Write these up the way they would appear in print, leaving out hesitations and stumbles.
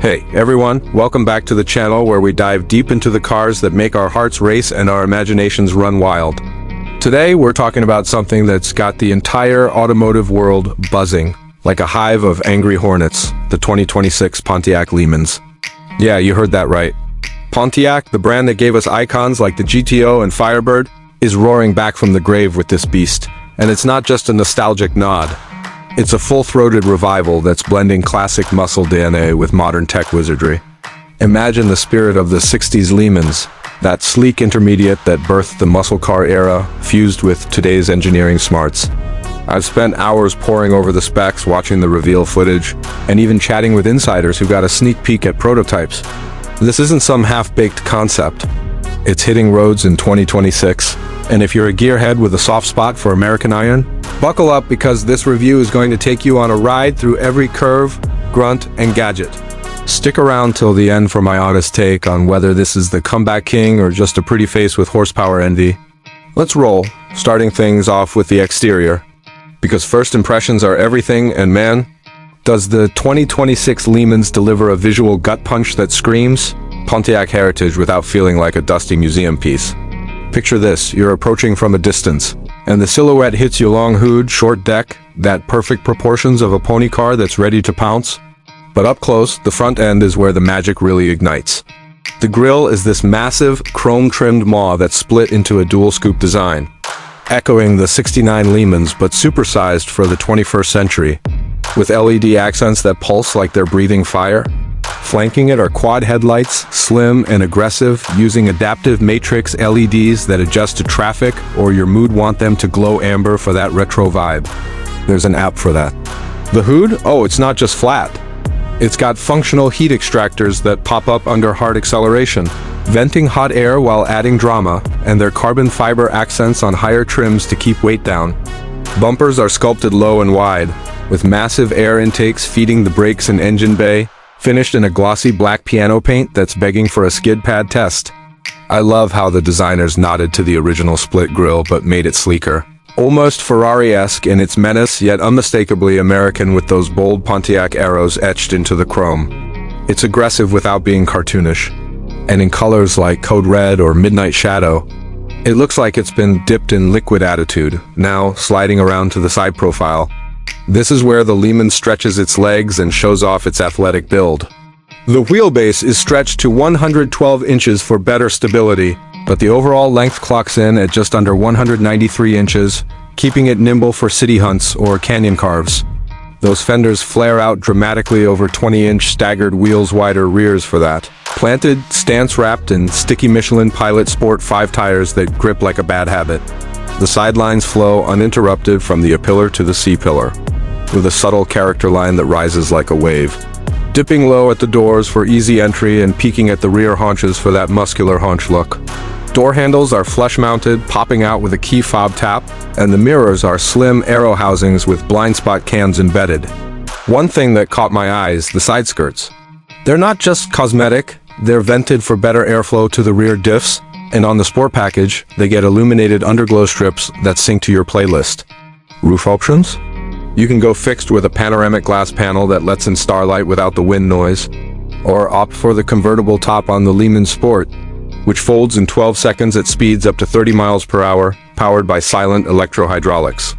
Hey everyone, welcome back to the channel where we dive deep into the cars that make our hearts race and our imaginations run wild. Today we're talking about something that's got the entire automotive world buzzing, like a hive of angry hornets, the 2026 Pontiac LeMans. Yeah, you heard that right. Pontiac, the brand that gave us icons like the GTO and Firebird, is roaring back from the grave with this beast, and it's not just a nostalgic nod. It's a full-throated revival that's blending classic muscle DNA with modern tech wizardry. Imagine the spirit of the 60s LeMans, that sleek intermediate that birthed the muscle car era, fused with today's engineering smarts. I've spent hours poring over the specs, watching the reveal footage, and even chatting with insiders who got a sneak peek at prototypes. This isn't some half-baked concept. It's hitting roads in 2026, and if you're a gearhead with a soft spot for American iron, buckle up because this review is going to take you on a ride through every curve, grunt, and gadget. Stick around till the end for my honest take on whether this is the comeback king or just a pretty face with horsepower envy. Let's roll, starting things off with the exterior. Because first impressions are everything, and man, does the 2026 LeMans deliver a visual gut punch that screams Pontiac heritage without feeling like a dusty museum piece. Picture this, you're approaching from a distance, and the silhouette hits you long hood, short deck, that perfect proportions of a pony car that's ready to pounce. But up close, the front end is where the magic really ignites. The grille is this massive, chrome-trimmed maw that's split into a dual-scoop design, echoing the 69 LeMans but supersized for the 21st century, with LED accents that pulse like they're breathing fire. Flanking it are quad headlights, slim and aggressive, using adaptive matrix LEDs that adjust to traffic or your mood, want them to glow amber for that retro vibe. There's an app for that. The hood? Oh, it's not just flat. It's got functional heat extractors that pop up under hard acceleration, venting hot air while adding drama, and their carbon fiber accents on higher trims to keep weight down. Bumpers are sculpted low and wide, with massive air intakes feeding the brakes and engine bay, finished in a glossy black piano paint that's begging for a skid pad test. I love how the designers nodded to the original split grille but made it sleeker. Almost Ferrari-esque in its menace, yet unmistakably American with those bold Pontiac arrows etched into the chrome. It's aggressive without being cartoonish. And in colors like Code Red or Midnight Shadow, it looks like it's been dipped in liquid attitude, now sliding around to the side profile. This is where the LeMans stretches its legs and shows off its athletic build. The wheelbase is stretched to 112 inches for better stability, but the overall length clocks in at just under 193 inches, keeping it nimble for city hunts or canyon carves. Those fenders flare out dramatically over 20-inch staggered wheels, wider rears for that. Planted, stance-wrapped, and sticky Michelin Pilot Sport 5 tires that grip like a bad habit. The sidelines flow uninterrupted from the A-pillar to the C-pillar, with a subtle character line that rises like a wave. Dipping low at the doors for easy entry and peaking at the rear haunches for that muscular haunch look. Door handles are flush-mounted, popping out with a key fob tap, and the mirrors are slim aero housings with blind spot cams embedded. One thing that caught my eye is the side skirts. They're not just cosmetic, they're vented for better airflow to the rear diffs, and on the Sport package, they get illuminated underglow strips that sync to your playlist. Roof options? You can go fixed with a panoramic glass panel that lets in starlight without the wind noise, or opt for the convertible top on the LeMans Sport, which folds in 12 seconds at speeds up to 30 miles per hour, powered by silent electro-hydraulics.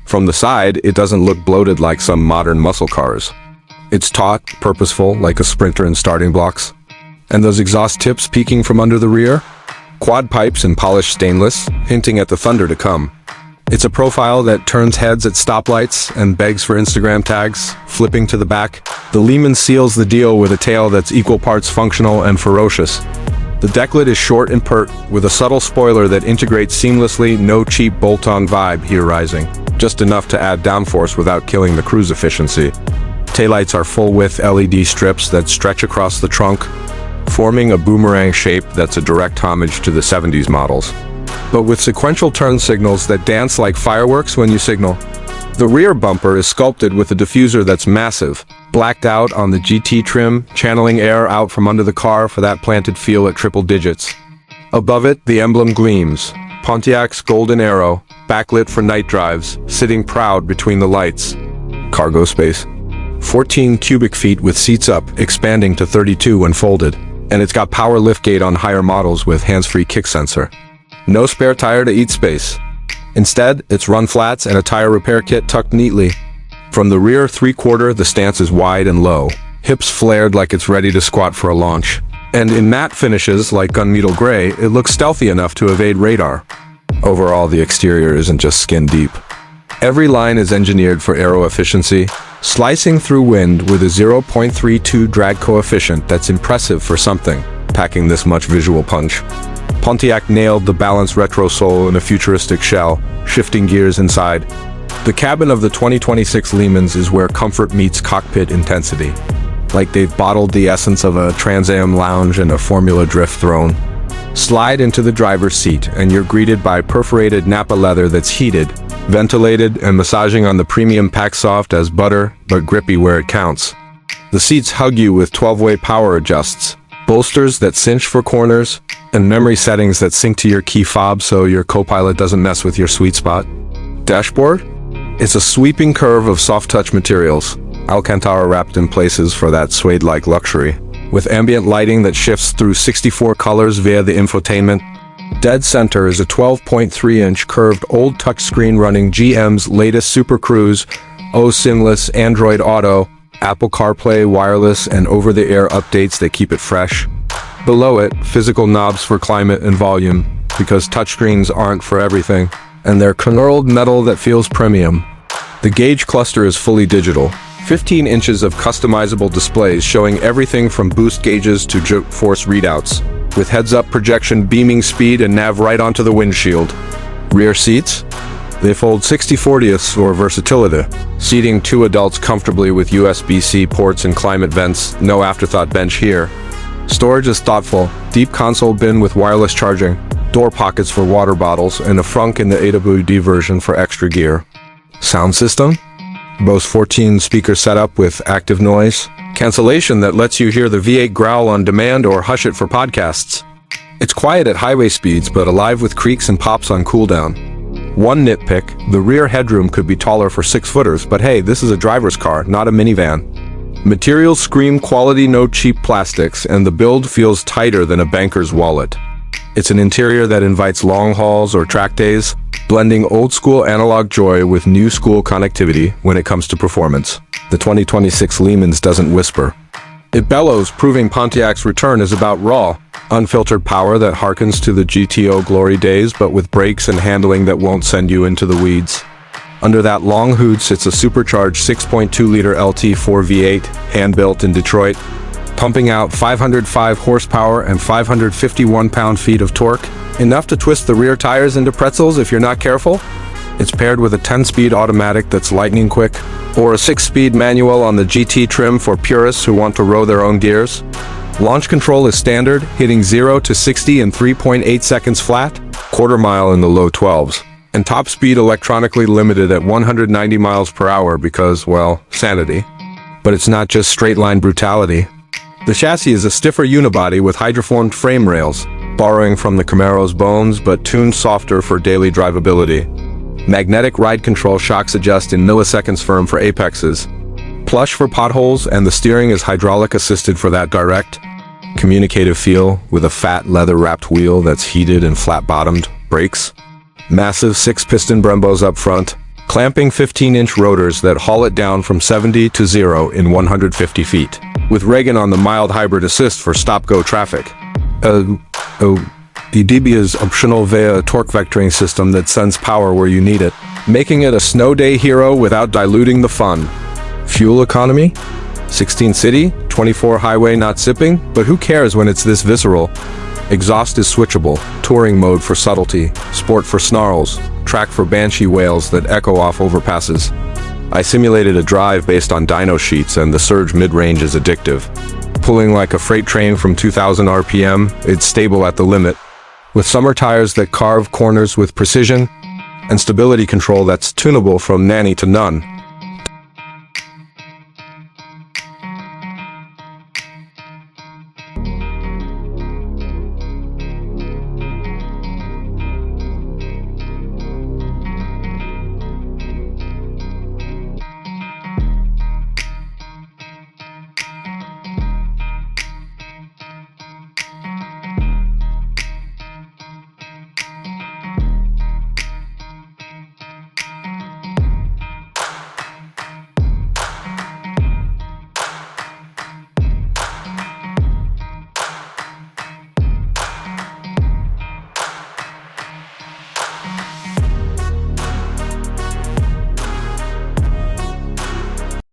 From the side, it doesn't look bloated like some modern muscle cars. It's taut, purposeful, like a Sprinter in starting blocks. And those exhaust tips peeking from under the rear? Quad pipes and polished stainless, hinting at the thunder to come. It's a profile that turns heads at stoplights and begs for Instagram tags, flipping to the back. The LeMans seals the deal with a tail that's equal parts functional and ferocious. The decklet is short and pert, with a subtle spoiler that integrates seamlessly, no cheap bolt-on vibe here rising, just enough to add downforce without killing the cruise efficiency. Taillights are full-width LED strips that stretch across the trunk, forming a boomerang shape that's a direct homage to the 70s models, but with sequential turn signals that dance like fireworks when you signal. The rear bumper is sculpted with a diffuser that's massive, blacked out on the GT trim, channeling air out from under the car for that planted feel at triple digits. Above it, the emblem gleams, Pontiac's golden arrow, backlit for night drives, sitting proud between the lights. Cargo space. 14 cubic feet with seats up, expanding to 32 when folded. And it's got power liftgate on higher models with hands-free kick sensor. No spare tire to eat space. Instead, it's run flats and a tire repair kit tucked neatly. From the rear 3/4, the stance is wide and low. Hips flared like it's ready to squat for a launch. And in matte finishes like gunmetal gray, it looks stealthy enough to evade radar. Overall, the exterior isn't just skin deep. Every line is engineered for aero efficiency, slicing through wind with a 0.32 drag coefficient that's impressive for something packing this much visual punch. Pontiac nailed the balanced retro sole in a futuristic shell, shifting gears inside. The cabin of the 2026 LeMans is where comfort meets cockpit intensity. Like they've bottled the essence of a Trans Am lounge and a Formula Drift throne. Slide into the driver's seat and you're greeted by perforated Napa leather that's heated, ventilated, and massaging on the premium pack, soft as butter, but grippy where it counts. The seats hug you with 12-way power adjusts, bolsters that cinch for corners, and memory settings that sync to your key fob so your co-pilot doesn't mess with your sweet spot. Dashboard? It's a sweeping curve of soft-touch materials, Alcantara wrapped in places for that suede-like luxury, with ambient lighting that shifts through 64 colors via the infotainment. Dead center is a 12.3-inch curved old touchscreen running GM's latest Super Cruise, OSIMless Android Auto, Apple CarPlay wireless, and over-the-air updates that keep it fresh. Below it, physical knobs for climate and volume, because touchscreens aren't for everything, and they're knurled metal that feels premium. The gauge cluster is fully digital, 15 inches of customizable displays showing everything from boost gauges to jerk force readouts, with heads-up projection beaming speed and nav right onto the windshield. Rear seats? They fold 60/40ths for versatility, seating 2 adults comfortably with USB-C ports and climate vents, no afterthought bench here. Storage is thoughtful, deep console bin with wireless charging, door pockets for water bottles, and a frunk in the AWD version for extra gear. Sound system? Bose 14 speaker setup with active noise cancellation that lets you hear the V8 growl on demand or hush it for podcasts. It's quiet at highway speeds but alive with creaks and pops on cooldown. One nitpick, the rear headroom could be taller for 6-footers, but hey, this is a driver's car, not a minivan. Materials scream quality, no cheap plastics, and the build feels tighter than a banker's wallet. It's an interior that invites long hauls or track days, blending old-school analog joy with new-school connectivity when it comes to performance. The 2026 LeMans doesn't whisper. It bellows, proving Pontiac's return is about raw, unfiltered power that harkens to the GTO glory days, but with brakes and handling that won't send you into the weeds. Under that long hood sits a supercharged 6.2-liter LT4 V8, hand-built in Detroit, pumping out 505 horsepower and 551 pound-feet of torque, enough to twist the rear tires into pretzels if you're not careful. It's paired with a 10-speed automatic that's lightning quick, or a 6-speed manual on the GT trim for purists who want to row their own gears. Launch control is standard, hitting 0 to 60 in 3.8 seconds flat, quarter-mile in the low 12s, and top speed electronically limited at 190 miles per hour because, well, sanity. But it's not just straight-line brutality. The chassis is a stiffer unibody with hydroformed frame rails, borrowing from the Camaro's bones but tuned softer for daily drivability. Magnetic ride control shocks adjust in milliseconds firm for apexes. Plush for potholes, and the steering is hydraulic assisted for that direct, communicative feel with a fat leather-wrapped wheel that's heated and flat-bottomed. Brakes? Massive 6-piston Brembos up front, clamping 15-inch rotors that haul it down from 70 to 0 in 150 feet, with Reagan on the mild hybrid assist for stop-go traffic. The DBA's optional via torque vectoring system that sends power where you need it, making it a snow day hero without diluting the fun. Fuel economy? 16 city, 24 highway not sipping, but who cares when it's this visceral? Exhaust is switchable, touring mode for subtlety, sport for snarls, track for banshee wails that echo off overpasses. I simulated a drive based on dyno sheets and the surge mid-range is addictive. Pulling like a freight train from 2000 RPM, it's stable at the limit, with summer tires that carve corners with precision, and stability control that's tunable from nanny to none.